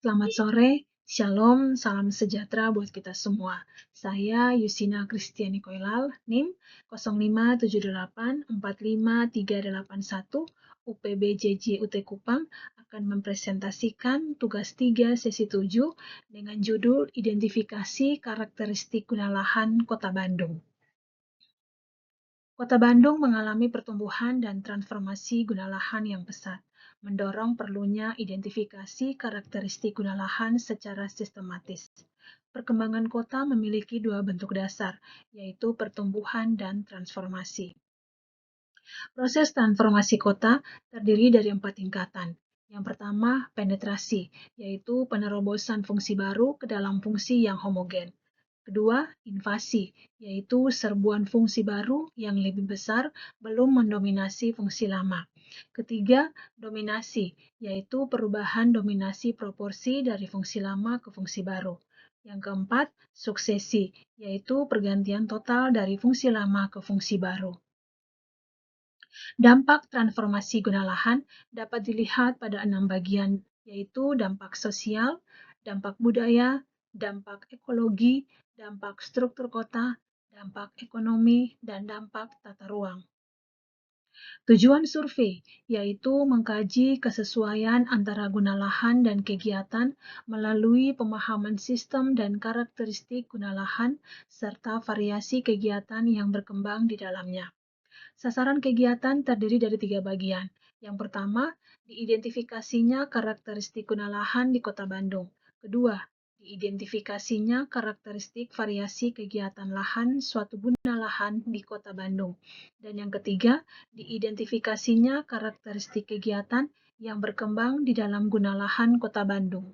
Selamat sore, Shalom, salam sejahtera buat kita semua. Saya Yusina Kristiani Koilal, NIM 057845381 UPBJJ UT Kupang akan mempresentasikan tugas 3 sesi 7 dengan judul Identifikasi Karakteristik Guna Lahan Kota Bandung. Kota Bandung mengalami pertumbuhan dan transformasi guna lahan yang pesat, mendorong perlunya identifikasi karakteristik guna lahan secara sistematis. Perkembangan kota memiliki dua bentuk dasar, yaitu pertumbuhan dan transformasi. Proses transformasi kota terdiri dari 4 tingkatan. Yang pertama, penetrasi, yaitu penerobosan fungsi baru ke dalam fungsi yang homogen. Kedua, invasi, yaitu serbuan fungsi baru yang lebih besar belum mendominasi fungsi lama. Ketiga, dominasi, yaitu perubahan dominasi proporsi dari fungsi lama ke fungsi baru. Yang keempat, suksesi, yaitu pergantian total dari fungsi lama ke fungsi baru. Dampak transformasi guna lahan dapat dilihat pada 6 bagian, yaitu dampak sosial, dampak budaya, dampak ekologi, dampak struktur kota, dampak ekonomi, dan dampak tata ruang. Tujuan survei yaitu mengkaji kesesuaian antara guna lahan dan kegiatan melalui pemahaman sistem dan karakteristik guna lahan serta variasi kegiatan yang berkembang di dalamnya. Sasaran kegiatan terdiri dari 3 bagian. Yang pertama, diidentifikasinya karakteristik guna lahan di Kota Bandung. Kedua, diidentifikasinya karakteristik variasi kegiatan lahan suatu guna lahan di Kota Bandung. Dan yang ketiga, diidentifikasinya karakteristik kegiatan yang berkembang di dalam guna lahan Kota Bandung.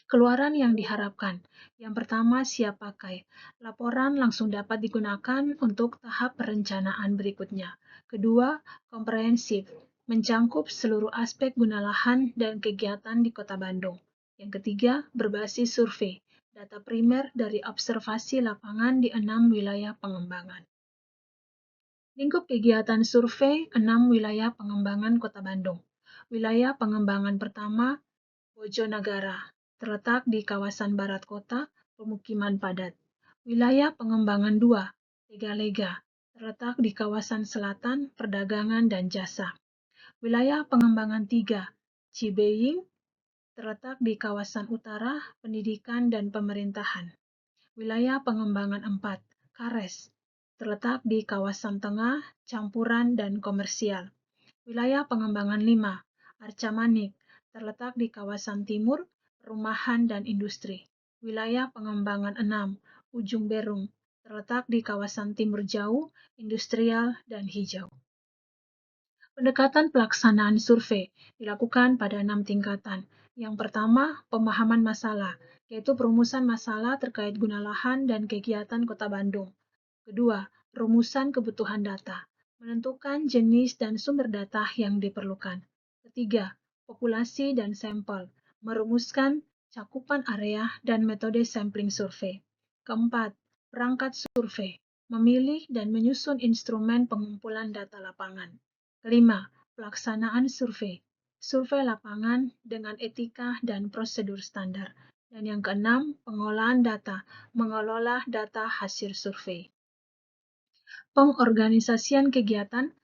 Keluaran yang diharapkan. Yang pertama, siap pakai. Laporan langsung dapat digunakan untuk tahap perencanaan berikutnya. Kedua, komprehensif, mencangkup seluruh aspek guna lahan dan kegiatan di Kota Bandung. Yang ketiga, berbasis survei, data primer dari observasi lapangan di 6 wilayah pengembangan. Lingkup kegiatan survei 6 wilayah pengembangan Kota Bandung. Wilayah pengembangan pertama, Bojonegara, terletak di kawasan barat kota, pemukiman padat. Wilayah pengembangan 2, Legalega, terletak di kawasan selatan, perdagangan dan jasa. Wilayah pengembangan 3, Cibeuying, terletak di kawasan utara, pendidikan dan pemerintahan. Wilayah pengembangan 4, Kares, terletak di kawasan tengah, campuran dan komersial. Wilayah pengembangan 5, Arca-Manik, terletak di kawasan timur, perumahan dan industri. Wilayah pengembangan 6, Ujung Berung, terletak di kawasan timur jauh, industrial dan hijau. Pendekatan pelaksanaan survei dilakukan pada 6 tingkatan. Yang pertama, pemahaman masalah, yaitu perumusan masalah terkait guna lahan dan kegiatan Kota Bandung. Kedua, perumusan kebutuhan data, menentukan jenis dan sumber data yang diperlukan. Ketiga, populasi dan sampel, merumuskan cakupan area dan metode sampling survei. Keempat, perangkat survei, memilih dan menyusun instrumen pengumpulan data lapangan. Kelima, pelaksanaan survei, survei lapangan dengan etika dan prosedur standar. Dan yang keenam, pengolahan data, mengelola data hasil survei. Pengorganisasian kegiatan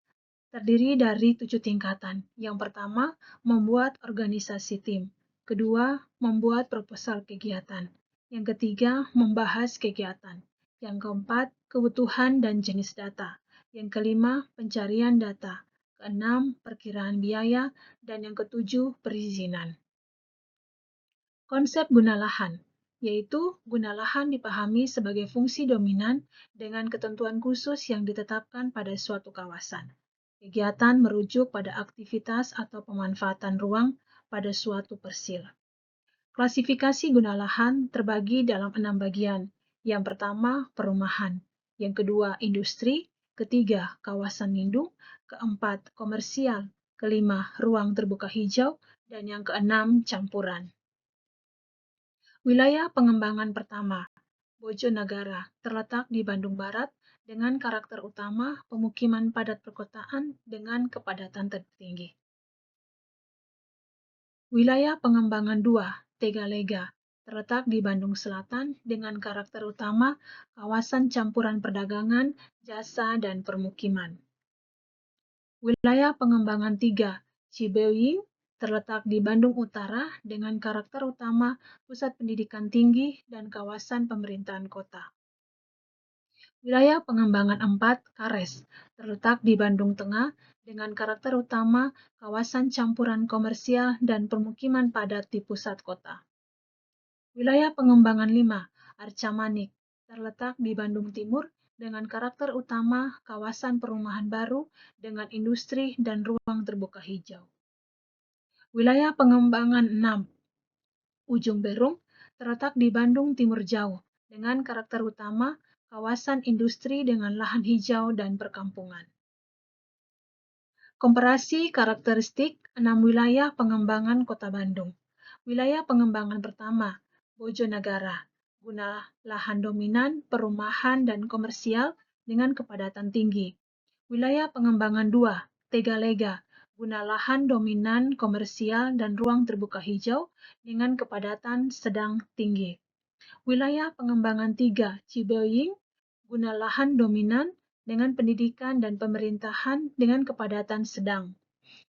terdiri dari 7 tingkatan. Yang pertama, membuat organisasi tim. Kedua, membuat proposal kegiatan. Yang ketiga, membahas kegiatan. Yang keempat, kebutuhan dan jenis data. Yang kelima, pencarian data. Keenam, perkiraan biaya. Dan yang ketujuh, perizinan. Konsep guna lahan, yaitu guna lahan dipahami sebagai fungsi dominan dengan ketentuan khusus yang ditetapkan pada suatu kawasan. Kegiatan merujuk pada aktivitas atau pemanfaatan ruang pada suatu persil. Klasifikasi guna lahan terbagi dalam 6 bagian. Yang pertama, perumahan. Yang kedua, industri. Ketiga, kawasan lindung. Keempat, komersial. Kelima, ruang terbuka hijau. Dan yang keenam, campuran. Wilayah pengembangan pertama, Bojonegara, terletak di Bandung Barat dengan karakter utama pemukiman padat perkotaan dengan kepadatan tertinggi. Wilayah pengembangan 2, Tegalega, terletak di Bandung Selatan dengan karakter utama kawasan campuran perdagangan, jasa, dan permukiman. Wilayah pengembangan 3, Cibeuying, terletak di Bandung Utara dengan karakter utama pusat pendidikan tinggi dan kawasan pemerintahan kota. Wilayah pengembangan 4, Kares, terletak di Bandung Tengah dengan karakter utama kawasan campuran komersial dan permukiman padat di pusat kota. Wilayah pengembangan 5, Arca Manik, terletak di Bandung Timur dengan karakter utama kawasan perumahan baru dengan industri dan ruang terbuka hijau. Wilayah pengembangan 6, Ujung Berung, terletak di Bandung Timur Jauh dengan karakter utama kawasan industri dengan lahan hijau dan perkampungan. Komparasi karakteristik 6 wilayah pengembangan Kota Bandung. Wilayah pengembangan pertama, Bojonegara, guna lahan dominan, perumahan, dan komersial dengan kepadatan tinggi. Wilayah pengembangan 2, Tegalega, guna lahan dominan, komersial, dan ruang terbuka hijau dengan kepadatan sedang tinggi. Wilayah pengembangan 3, Cibeuying, guna lahan dominan dengan pendidikan dan pemerintahan dengan kepadatan sedang.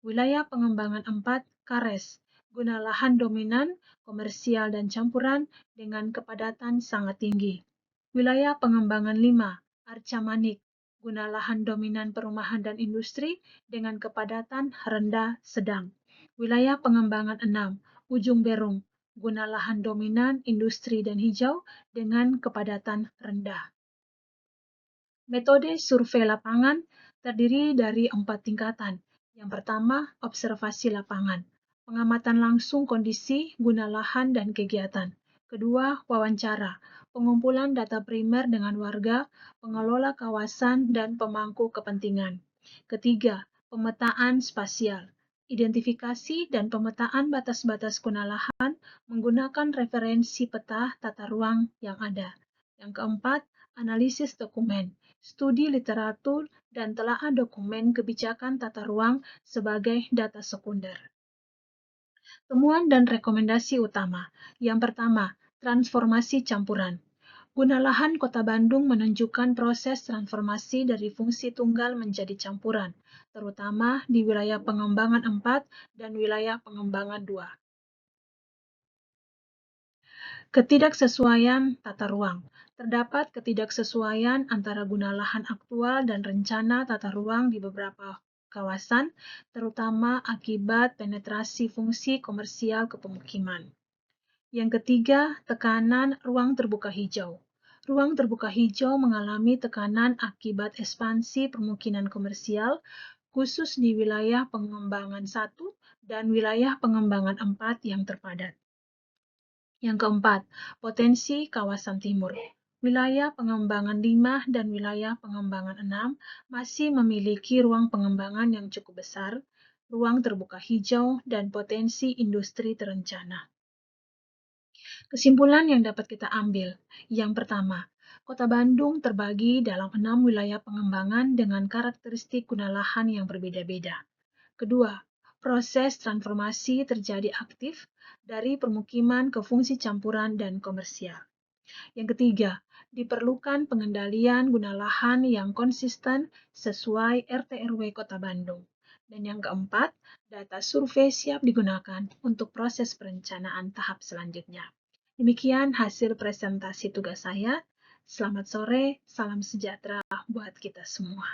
Wilayah pengembangan 4, Kares, guna lahan dominan, komersial dan campuran dengan kepadatan sangat tinggi. Wilayah pengembangan 5, Arca Manik, guna lahan dominan perumahan dan industri dengan kepadatan rendah sedang. Wilayah pengembangan 6, Ujung Berung, guna lahan dominan, industri dan hijau dengan kepadatan rendah. Metode survei lapangan terdiri dari 4 tingkatan. Yang pertama, observasi lapangan, pengamatan langsung kondisi, guna lahan, dan kegiatan. Kedua, wawancara, pengumpulan data primer dengan warga, pengelola kawasan, dan pemangku kepentingan. Ketiga, pemetaan spasial, identifikasi dan pemetaan batas-batas guna lahan menggunakan referensi peta tata ruang yang ada. Yang keempat, analisis dokumen, studi literatur, dan telaah dokumen kebijakan tata ruang sebagai data sekunder. Temuan dan rekomendasi utama. Yang pertama, transformasi campuran. Guna lahan Kota Bandung menunjukkan proses transformasi dari fungsi tunggal menjadi campuran, terutama di wilayah pengembangan 4 dan wilayah pengembangan 2. Ketidaksesuaian tata ruang. Terdapat ketidaksesuaian antara guna lahan aktual dan rencana tata ruang di beberapa kawasan, terutama akibat penetrasi fungsi komersial ke pemukiman. Yang ketiga, tekanan ruang terbuka hijau. Ruang terbuka hijau mengalami tekanan akibat ekspansi permukiman komersial, khusus di wilayah pengembangan 1 dan wilayah pengembangan 4 yang terpadat. Yang keempat, potensi kawasan timur. Wilayah pengembangan 5 dan wilayah pengembangan 6 masih memiliki ruang pengembangan yang cukup besar, ruang terbuka hijau, dan potensi industri terencana. Kesimpulan yang dapat kita ambil. Yang pertama, Kota Bandung terbagi dalam 6 wilayah pengembangan dengan karakteristik guna lahan yang berbeda-beda. Kedua, proses transformasi terjadi aktif dari permukiman ke fungsi campuran dan komersial. Yang ketiga, diperlukan pengendalian guna lahan yang konsisten sesuai RT/RW Kota Bandung. Dan yang keempat, data survei siap digunakan untuk proses perencanaan tahap selanjutnya. Demikian hasil presentasi tugas saya. Selamat sore, salam sejahtera buat kita semua.